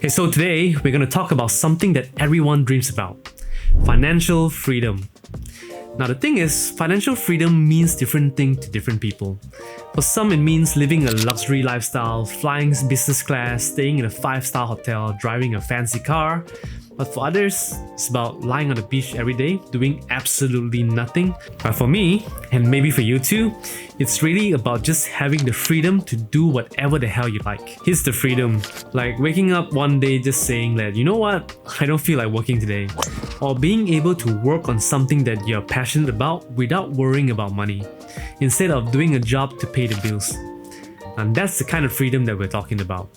Okay, so today we're going to talk about something that everyone dreams about: financial freedom. Now the thing is, financial freedom means different things to different people. For some it means living a luxury lifestyle, flying business class, staying in a 5-star hotel, driving a fancy car. But for others, it's about lying on the beach every day, doing absolutely nothing. But for me, and maybe for you too, it's really about just having the freedom to do whatever the hell you like. Here's the freedom, like waking up one day just saying that, you know what, I don't feel like working today. Or being able to work on something that you're passionate about without worrying about money, instead of doing a job to pay the bills. And that's the kind of freedom that we're talking about.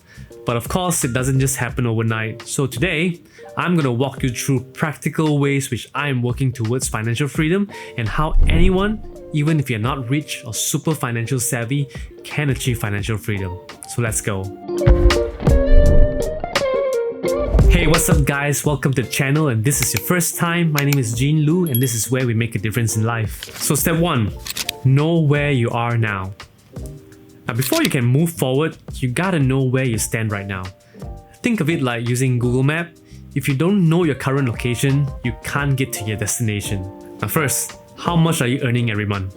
But of course, it doesn't just happen overnight. So today, I'm going to walk you through practical ways which I am working towards financial freedom and how anyone, even if you're not rich or super financial savvy, can achieve financial freedom. So let's go. Hey, what's up guys? Welcome to the channel, and this is your first time. My name is Jean Lu, and this is where we make a difference in life. So step 1, know where you are now. Now before you can move forward, you gotta know where you stand right now. Think of it like using Google Map. If you don't know your current location, you can't get to your destination. Now first, how much are you earning every month?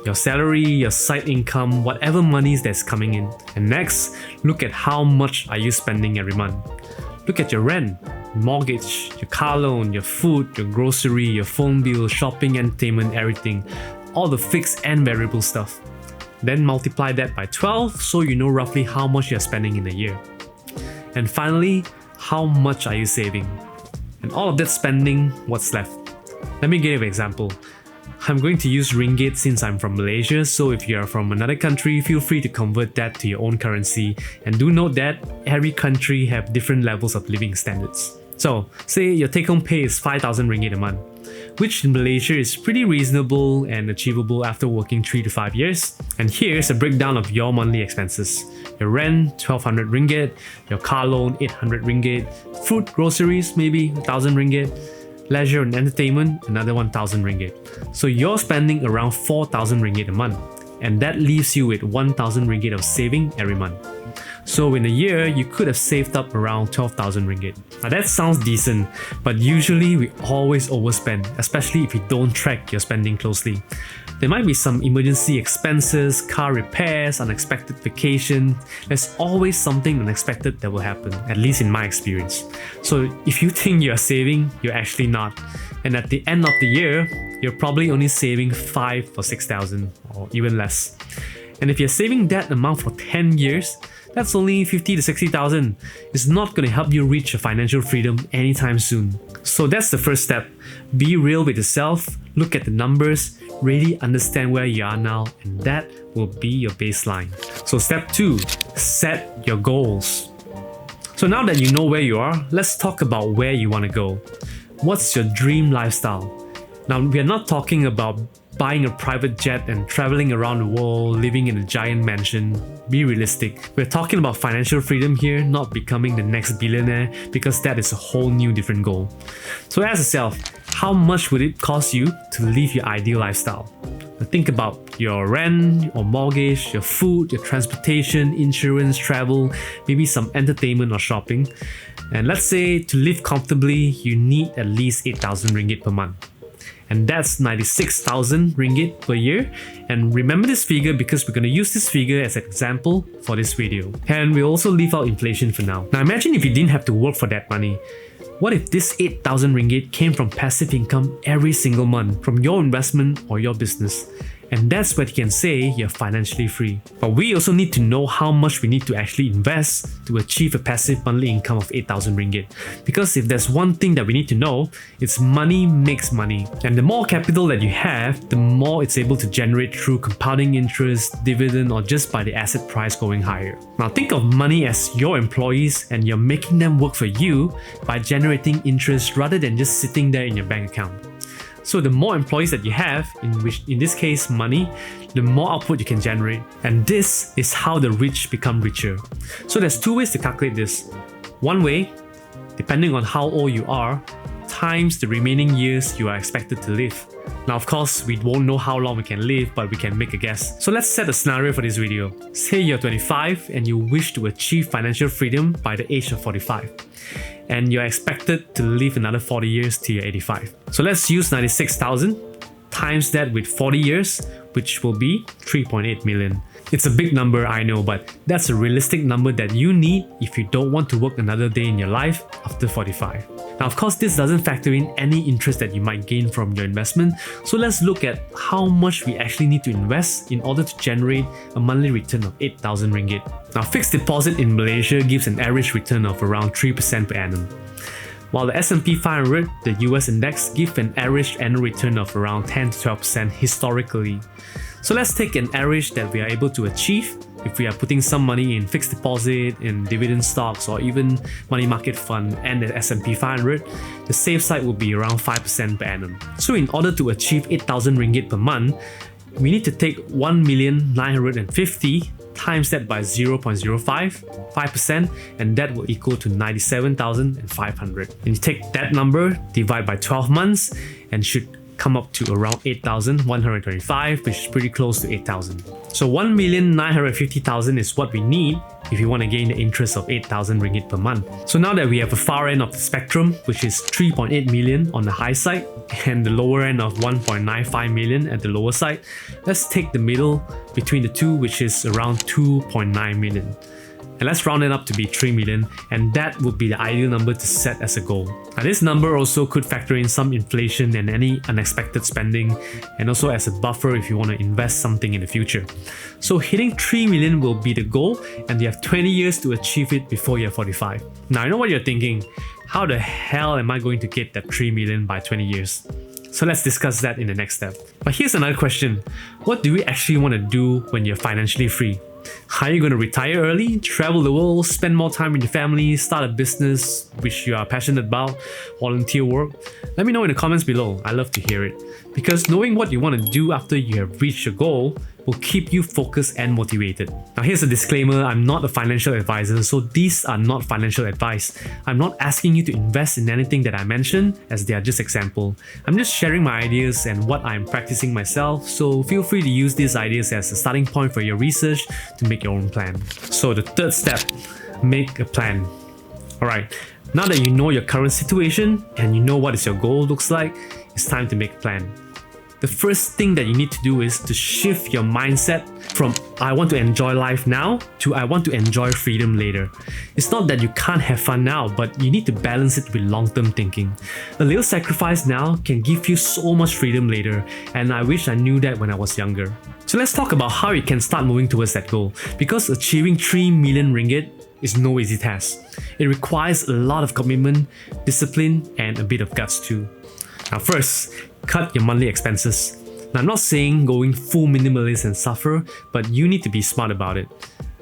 Your salary, your side income, whatever monies that's coming in. And next, look at how much are you spending every month. Look at your rent, mortgage, your car loan, your food, your grocery, your phone bill, shopping, entertainment, everything. All the fixed and variable stuff. Then multiply that by 12 so you know roughly how much you're spending in a year. And finally, how much are you saving? And all of that spending, what's left? Let me give you an example. I'm going to use ringgit since I'm from Malaysia, so if you're from another country, feel free to convert that to your own currency. And do note that every country have different levels of living standards. So, say your take-home pay is 5,000 ringgit a month, which in Malaysia is pretty reasonable and achievable after working 3 to 5 years. And here's a breakdown of your monthly expenses. Your rent, 1,200 ringgit, your car loan, 800 ringgit, food, groceries, maybe 1,000 ringgit, leisure and entertainment, another 1,000 ringgit. So you're spending around 4,000 ringgit a month, and that leaves you with 1,000 ringgit of saving every month. So in a year, you could have saved up around 12,000 ringgit. Now that sounds decent, but usually we always overspend, especially if you don't track your spending closely. There might be some emergency expenses, car repairs, unexpected vacation. There's always something unexpected that will happen, at least in my experience. So if you think you're saving, you're actually not. And at the end of the year, you're probably only saving 5 or 6,000 or even less. And if you're saving that amount for 10 years, that's only 50 to 60,000. It's not going to help you reach your financial freedom anytime soon. So that's the first step. Be real with yourself, look at the numbers, really understand where you are now, and that will be your baseline. So step 2, set your goals. So now that you know where you are, let's talk about where you want to go. What's your dream lifestyle? Now we are not talking about buying a private jet and traveling around the world, living in a giant mansion. Be realistic. We're talking about financial freedom here, not becoming the next billionaire, because that is a whole new different goal. So ask yourself, how much would it cost you to live your ideal lifestyle? Now think about your rent, or mortgage, your food, your transportation, insurance, travel, maybe some entertainment or shopping. And let's say to live comfortably, you need at least 8,000 ringgit per month. And that's 96,000 ringgit per year. And remember this figure because we're going to use this figure as an example for this video. And we'll also leave out inflation for now. Now imagine if you didn't have to work for that money. What if this 8,000 ringgit came from passive income every single month from your investment or your business? And that's where you can say you're financially free. But we also need to know how much we need to actually invest to achieve a passive monthly income of 8,000 ringgit. Because if there's one thing that we need to know, it's money makes money. And the more capital that you have, the more it's able to generate through compounding interest, dividend, or just by the asset price going higher. Now think of money as your employees, and you're making them work for you by generating interest rather than just sitting there in your bank account. So the more employees that you have, in this case money, the more output you can generate. And this is how the rich become richer. So there's 2 ways to calculate this. One way, depending on how old you are, times the remaining years you are expected to live. Now, of course, we won't know how long we can live, but we can make a guess. So let's set a scenario for this video. Say you're 25 and you wish to achieve financial freedom by the age of 45. And you're expected to live another 40 years till you're 85. So let's use 96,000 times that with 40 years, which will be 3.8 million. It's a big number, I know, but that's a realistic number that you need if you don't want to work another day in your life after 45. Now, of course, this doesn't factor in any interest that you might gain from your investment, so let's look at how much we actually need to invest in order to generate a monthly return of 8,000 ringgit. Now, fixed deposit in Malaysia gives an average return of around 3% per annum, while the S&P 500, the US index, give an average annual return of around 10 to 12% historically. So let's take an average that we are able to achieve if we are putting some money in fixed deposit, in dividend stocks, or even money market fund and the S&P 500, the safe side will be around 5% per annum. So in order to achieve 8,000 ringgit per month, we need to take 1,950,000 times that by 0.05%, and that will equal to 97,500. And you take that number, divide by 12 months, and should come up to around 8,125, which is pretty close to 8,000. So 1,950,000 is what we need if you want to gain the interest of 8,000 ringgit per month. So now that we have a far end of the spectrum, which is 3.8 million on the high side and the lower end of 1.95 million at the lower side, let's take the middle between the two, which is around 2.9 million. And let's round it up to be 3 million, and that would be the ideal number to set as a goal. Now, this number also could factor in some inflation and any unexpected spending, and also as a buffer if you want to invest something in the future. So hitting 3 million will be the goal, and you have 20 years to achieve it before you're 45. Now, I know what you're thinking. How the hell am I going to get that 3 million by 20 years? So let's discuss that in the next step. But here's another question. What do we actually want to do when you're financially free? Are you going to retire early, travel the world, spend more time with your family, start a business which you are passionate about, volunteer work? Let me know in the comments below. I love to hear it. Because knowing what you want to do after you have reached your goal will keep you focused and motivated. Now, here's a disclaimer. I'm not a financial advisor, so these are not financial advice. I'm not asking you to invest in anything that I mentioned, as they are just example. I'm just sharing my ideas and what I'm practicing myself, so feel free to use these ideas as a starting point for your research to make your own plan. So the third step, make a plan. Alright, now that you know your current situation and you know what is your goal looks like, it's time to make a plan. The first thing that you need to do is to shift your mindset from I want to enjoy life now to I want to enjoy freedom later. It's not that you can't have fun now, but you need to balance it with long-term thinking. A little sacrifice now can give you so much freedom later, and I wish I knew that when I was younger. So let's talk about how you can start moving towards that goal, because achieving 3 million ringgit is no easy task. It requires a lot of commitment, discipline, and a bit of guts too. Now first, cut your monthly expenses. Now, I'm not saying going full minimalist and suffer, but you need to be smart about it.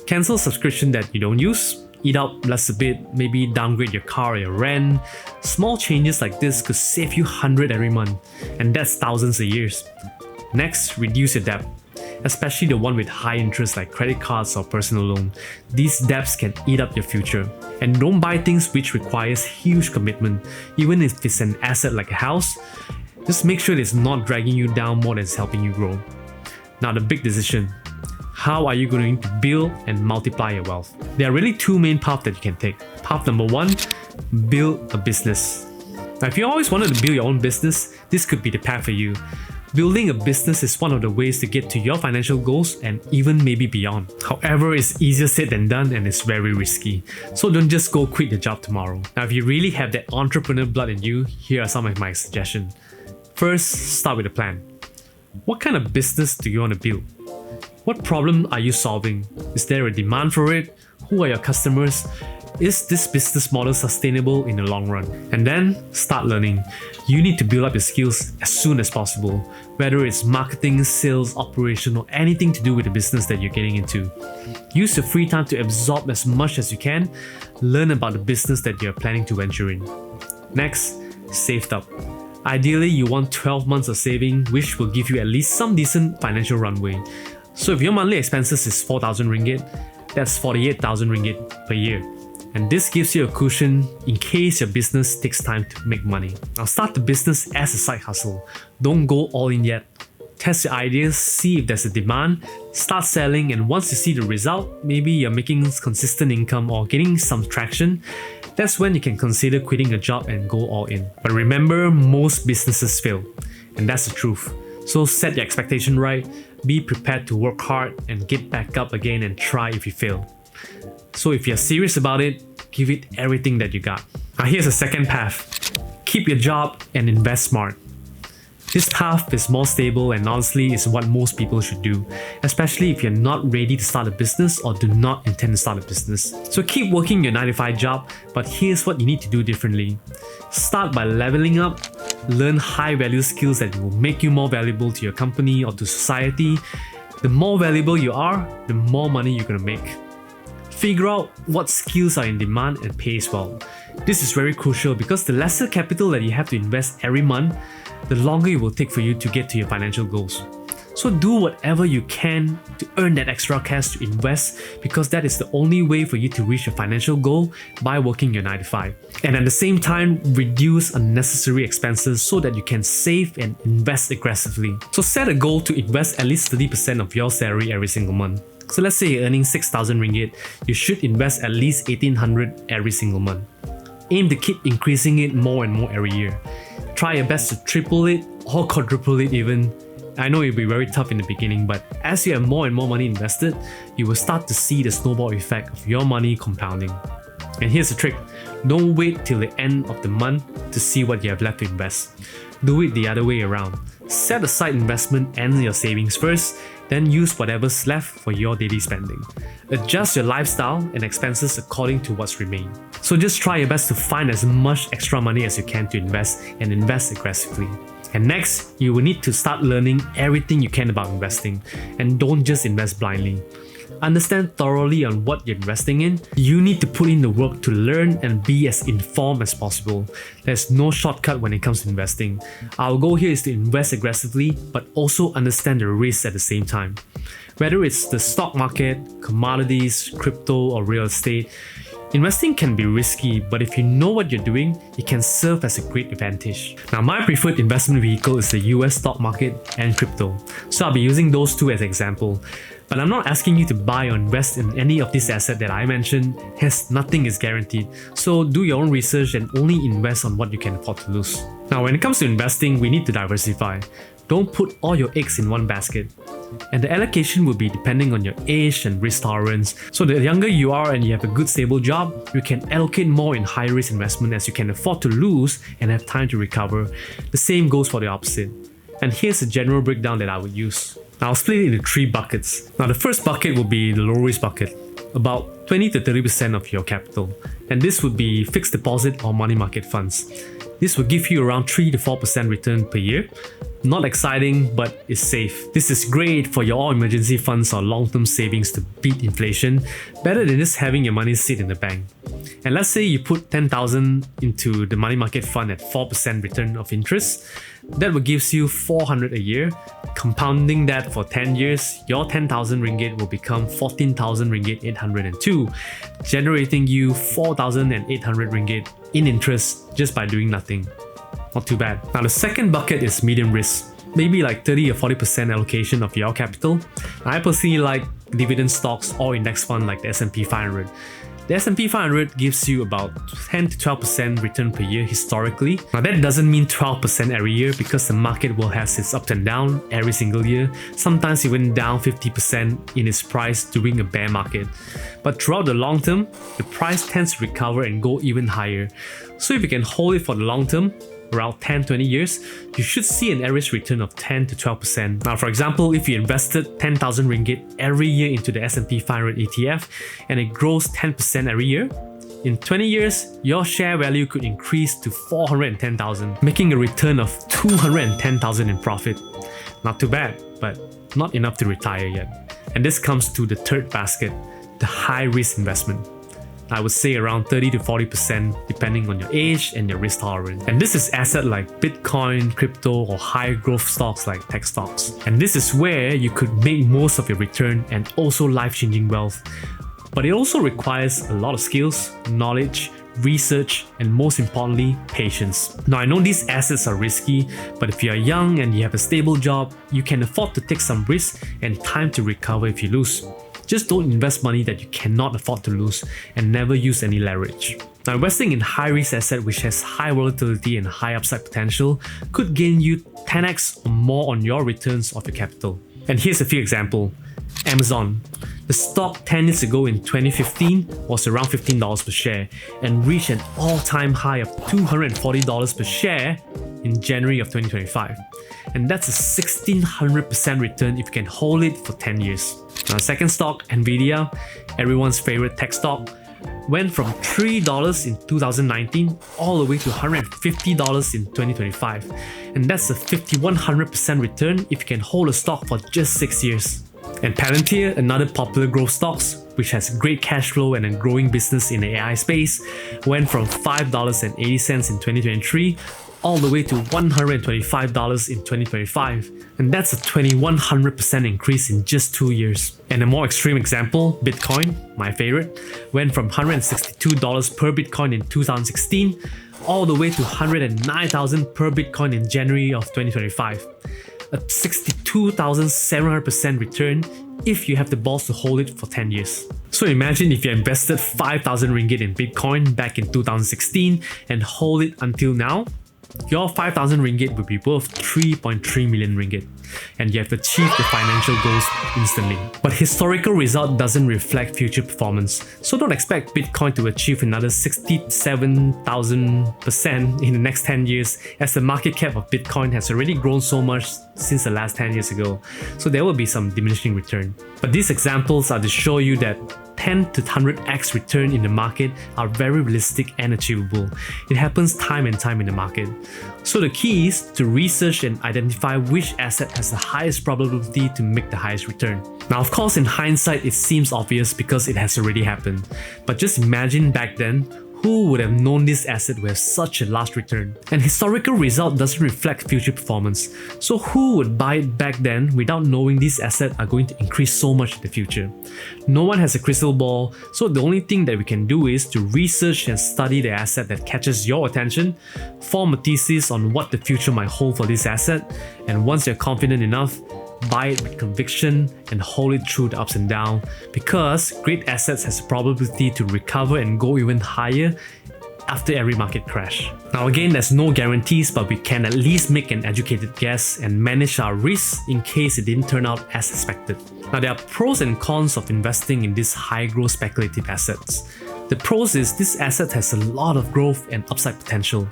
Cancel subscription that you don't use, eat out less a bit, maybe downgrade your car or your rent. Small changes like this could save you 100 every month, and that's thousands a year. Next, reduce your debt, especially the one with high interest like credit cards or personal loan. These debts can eat up your future. And don't buy things which requires huge commitment, even if it's an asset like a house. Just make sure it's not dragging you down more than it's helping you grow. Now, the big decision. How are you going to build and multiply your wealth? There are really two main paths that you can take. Path number one, build a business. Now, if you always wanted to build your own business, this could be the path for you. Building a business is one of the ways to get to your financial goals and even maybe beyond. However, it's easier said than done and it's very risky. So don't just go quit your job tomorrow. Now, if you really have that entrepreneur blood in you, here are some of my suggestions. First, start with a plan. What kind of business do you want to build? What problem are you solving? Is there a demand for it? Who are your customers? Is this business model sustainable in the long run? And then start learning. You need to build up your skills as soon as possible, whether it's marketing, sales, operation, or anything to do with the business that you're getting into. Use your free time to absorb as much as you can. Learn about the business that you're planning to venture in. Next, save up. Ideally, you want 12 months of saving, which will give you at least some decent financial runway. So if your monthly expenses is 4,000 ringgit, that's 48,000 ringgit per year. And this gives you a cushion in case your business takes time to make money. Now start the business as a side hustle. Don't go all in yet. Test your ideas, see if there's a demand, start selling, and once you see the result, maybe you're making consistent income or getting some traction, that's when you can consider quitting a job and go all in. But remember, most businesses fail, and that's the truth. So set your expectation right, be prepared to work hard and get back up again and try if you fail. So if you're serious about it, give it everything that you got. Now here's a second path. Keep your job and invest smart. This path is more stable and honestly is what most people should do, especially if you're not ready to start a business or do not intend to start a business. So keep working your 9-to-5 job, but here's what you need to do differently. Start by leveling up, learn high-value skills that will make you more valuable to your company or to society. The more valuable you are, the more money you're gonna make. Figure out what skills are in demand and pays well. This is very crucial because the lesser capital that you have to invest every month, the longer it will take for you to get to your financial goals. So do whatever you can to earn that extra cash to invest because that is the only way for you to reach your financial goal by working your 9-to-5. And at the same time, reduce unnecessary expenses so that you can save and invest aggressively. So set a goal to invest at least 30% of your salary every single month. So let's say you're earning 6,000 ringgit, you should invest at least 1,800 every single month. Aim to keep increasing it more and more every year. Try your best to triple it or quadruple it even. I know it'll be very tough in the beginning, but as you have more and more money invested, you will start to see the snowball effect of your money compounding. And here's the trick. Don't wait till the end of the month to see what you have left to invest. Do it the other way around. Set aside investment and your savings first, then use whatever's left for your daily spending. Adjust your lifestyle and expenses according to what's remained. So just try your best to find as much extra money as you can to invest and invest aggressively. And next, you will need to start learning everything you can about investing and don't just invest blindly. Understand thoroughly on what you're investing in. You need to put in the work to learn and be as informed as possible. There's no shortcut when it comes to investing. Our goal here is to invest aggressively, but also understand the risks at the same time. Whether it's the stock market, commodities, crypto, or real estate, investing can be risky, but if you know what you're doing, it can serve as a great advantage. Now, my preferred investment vehicle is the US stock market and crypto, so I'll be using those two as an example. But I'm not asking you to buy or invest in any of these assets that I mentioned, as nothing is guaranteed. So do your own research and only invest on what you can afford to lose. Now, when it comes to investing, we need to diversify. Don't put all your eggs in one basket. And the allocation will be depending on your age and risk tolerance. So the younger you are and you have a good stable job, you can allocate more in high risk investment as you can afford to lose and have time to recover. The same goes for the opposite. And here's a general breakdown that I would use. Now, I'll split it into 3 buckets. Now, the first bucket will be the low risk bucket, about 20 to 30% of your capital. And this would be fixed deposit or money market funds. This will give you around 3 to 4% return per year. Not exciting, but it's safe. This is great for your all emergency funds or long-term savings to beat inflation, better than just having your money sit in the bank. And let's say you put 10,000 into the money market fund at 4% return of interest. That will give you 400 a year. Compounding that for 10 years, your 10,000 ringgit will become 14,000 ringgit 802, generating you 4,800 ringgit in interest just by doing nothing. Not too bad. Now, the second bucket is medium risk. Maybe like 30 or 40% allocation of your capital. I personally like dividend stocks or index fund like the S&P 500. The S&P 500 gives you about 10 to 12% return per year historically. Now, that doesn't mean 12% every year because the market will have its up and down every single year. Sometimes even down 50% in its price during a bear market. But throughout the long term, the price tends to recover and go even higher. So if you can hold it for the long term, around 10-20 years, you should see an average return of 10 to 12%. Now, for example, if you invested 10,000 ringgit every year into the S&P 500 ETF and it grows 10% every year, in 20 years, your share value could increase to 410,000, making a return of 210,000 in profit. Not too bad, but not enough to retire yet. And this comes to the third basket, the high risk investment. I would say around 30 to 40% depending on your age and your risk tolerance. And this is assets like Bitcoin, crypto, or high growth stocks like tech stocks. And this is where you could make most of your return and also life-changing wealth. But it also requires a lot of skills, knowledge, research, and most importantly, patience. Now, I know these assets are risky, but if you are young and you have a stable job, you can afford to take some risk and time to recover if you lose. Just don't invest money that you cannot afford to lose and never use any leverage. Now, investing in high-risk asset which has high volatility and high upside potential could gain you 10x or more on your returns of your capital. And here's a few examples. Amazon. The stock 10 years ago in 2015 was around $15 per share and reached an all-time high of $240 per share in January of 2025. And that's a 1600% return if you can hold it for 10 years. Now, second stock, Nvidia, everyone's favorite tech stock, went from $3 in 2019 all the way to $150 in 2025. And that's a 5100% return if you can hold a stock for just 6 years. And Palantir, another popular growth stocks, which has great cash flow and a growing business in the AI space, went from $5.80 in 2023 all the way to $125 in 2025. And that's a 2100% increase in just 2 years. And a more extreme example, Bitcoin, my favorite, went from $162 per Bitcoin in 2016 all the way to $109,000 per Bitcoin in January of 2025. A 62,700% return if you have the balls to hold it for 10 years. So imagine if you invested 5,000 ringgit in Bitcoin back in 2016 and hold it until now, your 5,000 ringgit will be worth 3.3 million ringgit, and you have achieved the financial goals instantly. But historical result doesn't reflect future performance, so don't expect Bitcoin to achieve another 67,000% in the next 10 years, as the market cap of Bitcoin has already grown so much since the last 10 years ago, so there will be some diminishing return. But these examples are to show you that 10 to 100x return in the market are very realistic and achievable. It happens time and time in the market. So the key is to research and identify which asset has the highest probability to make the highest return. Now, of course, in hindsight, it seems obvious because it has already happened. But just imagine back then, who would have known this asset would have such a large return? And historical result doesn't reflect future performance. So who would buy it back then without knowing these assets are going to increase so much in the future? No one has a crystal ball, so the only thing that we can do is to research and study the asset that catches your attention, form a thesis on what the future might hold for this asset, and once you're confident enough, buy it with conviction and hold it through the ups and downs, because great assets has a probability to recover and go even higher after every market crash. Now again, there's no guarantees, but we can at least make an educated guess and manage our risks in case it didn't turn out as expected. Now there are pros and cons of investing in these high growth speculative assets. The pros is this asset has a lot of growth and upside potential.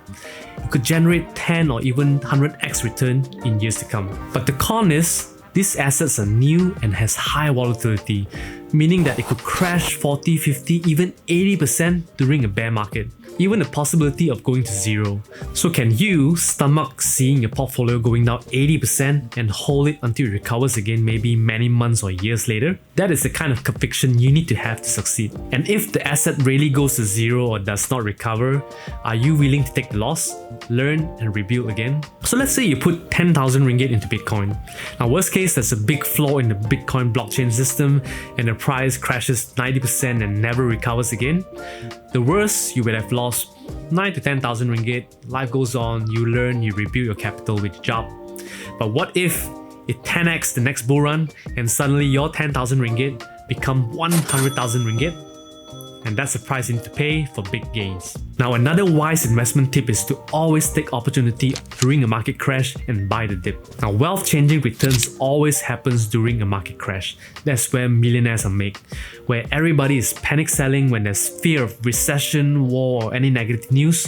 It could generate 10 or even 100x return in years to come. But the con is these assets are new and has high volatility, meaning that it could crash 40, 50, even 80% during a bear market, even the possibility of going to zero. So can you stomach seeing your portfolio going down 80% and hold it until it recovers again maybe many months or years later? That is the kind of conviction you need to have to succeed. And if the asset really goes to zero or does not recover, are you willing to take the loss, learn and rebuild again? So let's say you put 10,000 ringgit into Bitcoin. Now worst case, there's a big flaw in the Bitcoin blockchain system and the price crashes 90% and never recovers again. The worst, you would have lost 9 to 10,000 ringgit, life goes on, you learn, you rebuild your capital with your job. But what if it 10x the next bull run and suddenly your 10,000 ringgit become 100,000 ringgit? And that's the price you need to pay for big gains. Now another wise investment tip is to always take opportunity during a market crash and buy the dip. Now wealth-changing returns always happens during a market crash. That's where millionaires are made, where everybody is panic selling when there's fear of recession, war or any negative news.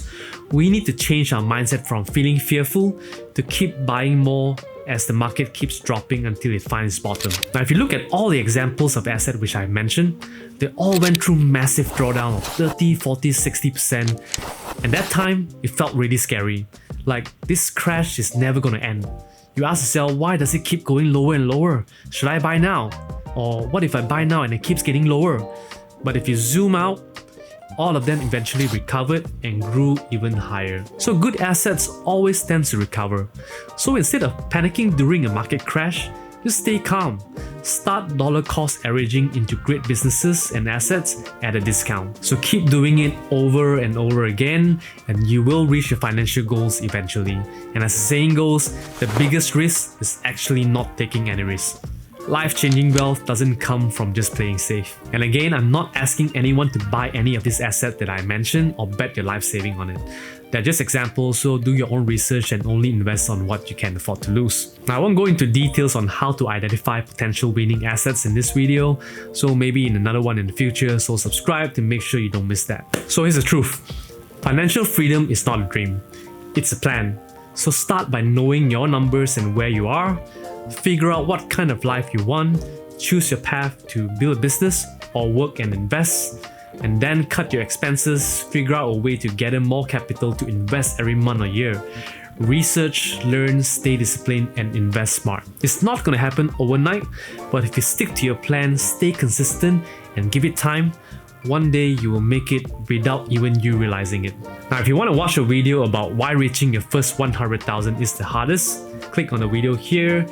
We need to change our mindset from feeling fearful to keep buying more as the market keeps dropping until it finds bottom. Now if you look at all the examples of assets which I mentioned, they all went through massive drawdown of 30, 40, 60%. And that time, it felt really scary. Like, this crash is never gonna end. You ask yourself, why does it keep going lower and lower? Should I buy now? Or what if I buy now and it keeps getting lower? But if you zoom out, all of them eventually recovered and grew even higher. So good assets always tend to recover. So instead of panicking during a market crash, Just stay calm. Start dollar cost averaging into great businesses and assets at a discount. So keep doing it over and over again, and you will reach your financial goals eventually. And as the saying goes, the biggest risk is actually not taking any risk. Life-changing wealth doesn't come from just playing safe. And again, I'm not asking anyone to buy any of these assets that I mentioned or bet your life saving on it. They're just examples, so do your own research and only invest on what you can afford to lose. Now, I won't go into details on how to identify potential winning assets in this video, so maybe in another one in the future, so subscribe to make sure you don't miss that. So here's the truth. Financial freedom is not a dream, it's a plan. So start by knowing your numbers and where you are, figure out what kind of life you want, choose your path to build a business or work and invest, and then cut your expenses, figure out a way to gather more capital to invest every month or year. Research, learn, stay disciplined, and invest smart. It's not going to happen overnight, but if you stick to your plan, stay consistent, and give it time, one day you will make it without even you realizing it. Now, if you want to watch a video about why reaching your first 100,000 is the hardest, click on the video here.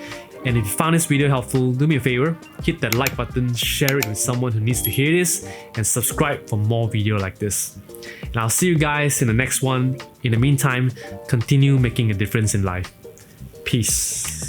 And if you found this video helpful, do me a favor, hit that like button, share it with someone who needs to hear this, and subscribe for more video like this. And I'll see you guys in the next one. In the meantime, continue making a difference in life. Peace.